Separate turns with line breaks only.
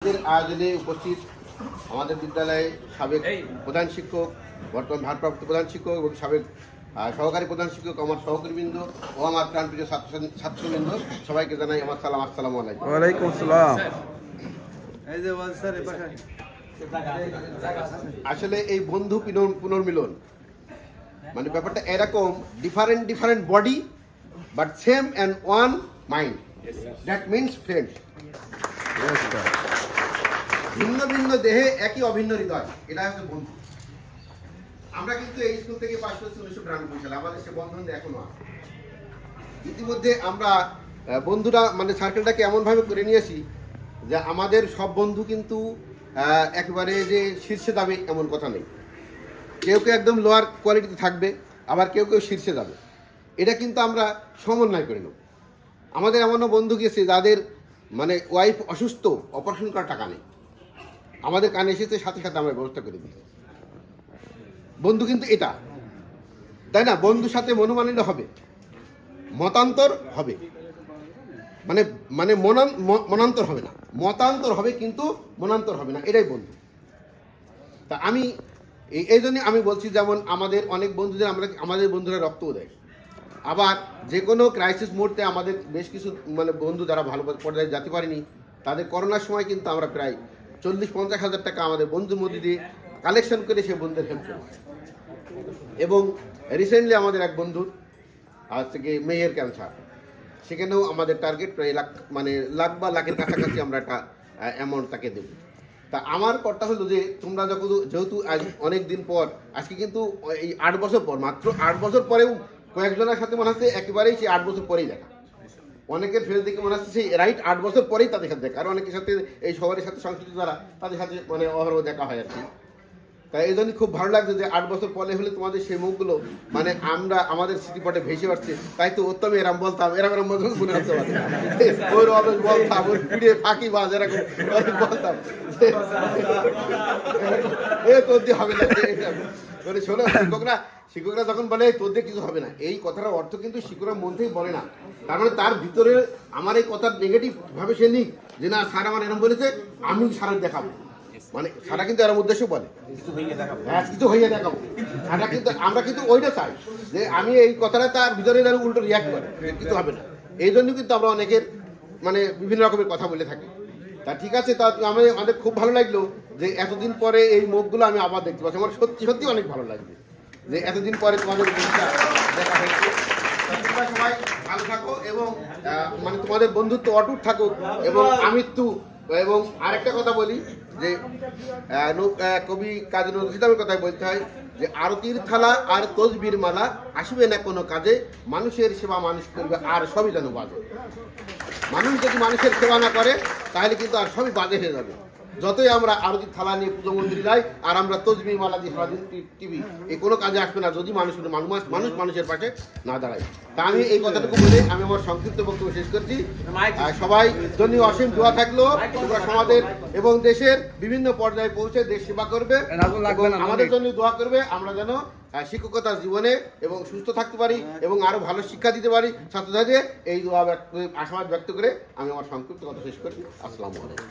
আয়োজনে উপস্থিত আমাদের বিদ্যালয়ে সাবেক প্রধান শিক্ষক, বর্তমান ভারপ্রাপ্ত প্রধান শিক্ষক এবং সাবেক সহকারী প্রধান শিক্ষক, আমার সহকর্মীবৃন্দ ও আমার প্রাণপ্রিয় ছাত্রবৃন্দ, সবাইকে জানাই আমার সালাম। আসসালামু আলাইকুম।
ওয়ালাইকুম আসসালাম।
আসলে এই বন্ধু পুনর্মিলন মানে ব্যাপারটা এরকম, different body but same and one mind, that means friend. ভিন্ন ভিন্ন দেহে একই অভিন্ন হৃদয়, এটা হচ্ছে বন্ধু। আমরা কিন্তু এই স্কুল থেকে পাশ করছি 1992 সালে, আমাদের সে বন্ধন এখনো আছে। ইতিমধ্যে আমরা বন্ধুরা মানে সার্কেলটাকে এমনভাবে করে নিয়েছি যে আমাদের সব বন্ধু কিন্তু একেবারে যে শীর্ষে যাবে এমন কথা নেই। কেউ কেউ একদম লোয়ার কোয়ালিটিতে থাকবে, আবার কেউ কেউ শীর্ষে যাবে। এটা কিন্তু আমরা সমন্বয় করে নেব। আমাদের এমনও বন্ধু গেছে যাদের মানে ওয়াইফ অসুস্থ, অপারেশন করার টাকা নেই, আমাদের কানে এসেছে, সাথে সাথে আমরা ব্যবস্থা করে দিই। বন্ধু কিন্তু এটা, তাই না? বন্ধুর সাথে মনোমালিন্য হবে, মতান্তর হবে, মানে মানে মনান্তর হবে না, মতান্তর হবে কিন্তু মনান্তর হবে না, এটাই বন্ধু। তা আমি এই জন্যই আমি বলছি, যেমন আমাদের অনেক বন্ধুদের আমাদের বন্ধুরা রক্তও দেয়। আবার যে কোনো ক্রাইসিস মুহূর্তে আমাদের বেশ কিছু মানে বন্ধু যারা ভালো পর্যায়ে যেতে পারেনি, তাদের করোনার সময় কিন্তু আমরা প্রায় 40-50 হাজার টাকা আমাদের বন্ধুর মধ্যে দিয়ে কালেকশন করে সে বন্ধুদের হেল্প করি। এবং রিসেন্টলি আমাদের এক বন্ধুর আজ থেকে মেয়ের ক্যান্সার, সেখানেও আমাদের টার্গেট প্রায় লাখ বা লাখের কাছাকাছি আমরা একটা অ্যামাউন্ট তাকে দেব। তা আমার কথা হলো যে তোমরা যেহেতু আজ অনেক দিন পর, আজকে কিন্তু এই 8 বছর পর, মাত্র 8 বছর পরেও কয়েকজনের সাথে মনে হচ্ছে একেবারেই সেই 8 বছর পরেই দেখা। অনেকের ফেস দেখে মনে হচ্ছে সেই রাইট 8 বছর পরেই তাদের সাথে দেখা, আর অনেকের সাথে এই শহরের সাথে সংস্কৃতি দ্বারা তাদের সাথে মানে অহরহ দেখা হয় আর কি। তাই এই জন্যই খুব ভালো লাগছে যে 8 বছর পরে হলে তোমাদের সেই মুখগুলো মানে আমরা আমাদের স্মৃতিপটে ভেসে আসছে। তাই তো উত্তম এরম বলতাম, এরম বলতাম, মনে হচ্ছে ওর অবেশ বলতাম, ওর পিড়ে ফাঁকি বাজ এরকম বলতাম, এ তোর দিয়ে হবে না। শোনো, শিক্ষকরা যখন বলে তোর দিয়ে কিছু হবে না, এই কথাটার অর্থ কিন্তু শিক্ষকরা মন থেকে বলে না। তার মানে তার ভিতরে আমার এই কথার নেগেটিভ ভাবে সে নিক যে না স্যার আমার এরম বলেছে, আমি স্যারের দেখাবো, মানে সারা কিন্তু এরম উদ্দেশ্য বলে কিছু হইয়া দেখাবো। সারা কিন্তু আমরা কিন্তু ওইটা চাই যে আমি এই কথাটা তার ভিতরে যেন উল্টো রিয়াক্ট করে, কিছু হবে না। এই জন্য কিন্তু আমরা অনেকের মানে বিভিন্ন রকমের কথা বলে থাকি। তা ঠিক আছে, তা আমাদের খুব ভালো লাগলো যে এতদিন পরে এই মুখগুলো আমি আবার দেখতে পাচ্ছি। আমার সত্যি সত্যি অনেক ভালো লাগবে যে এতদিন পরে তোমাদের দেখা হয়েছে। সবাই ভালো থাকো এবং মানে তোমাদের বন্ধুত্ব অটুট থাকুক এবং আমৃত্যু। এবং আরেকটা কথা বলি যে কবি কাজী নজরুল ইসলামের কথাই বলতে হয় যে আরতির থালা আর তসবির মালা আসবে না কোনো কাজে, মানুষের সেবা মানুষ করবে আর সবই যেন বাজে। মানুষ যদি মানুষের সেবা না করে তাহলে কিন্তু আর সবই বাজে হয়ে যাবে। যতই আমরা আরতির থালা নিয়ে পুজো মন্দিরে যাই আর আমরা তসবির মালা দিয়ে সারাদিন টিভি, এই কোনো কাজে আসবে না যদি মানুষ মানুষের পাশে না দাঁড়ায়। তা আমি এই কথাটুকু বলে আমি আমার সংক্ষিপ্ত বক্তব্য শেষ করছি। সবাই জন্য অসীম দোয়া থাকলো, তোমরা সমাজের এবং দেশের বিভিন্ন পর্যায়ে পৌঁছে দেশ সেবা করবে, আমাদের জন্য দোয়া করবে, আমরা যেন শিক্ষকতার জীবনে এবং সুস্থ থাকতে পারি এবং আরো ভালো শিক্ষা দিতে পারি ছাত্রছাত্রীদের। এই দোয়া আশাবাদ ব্যক্ত করে আমি আমার সংক্ষিপ্ত কথা শেষ করছি। আসসালামু আলাইকুম।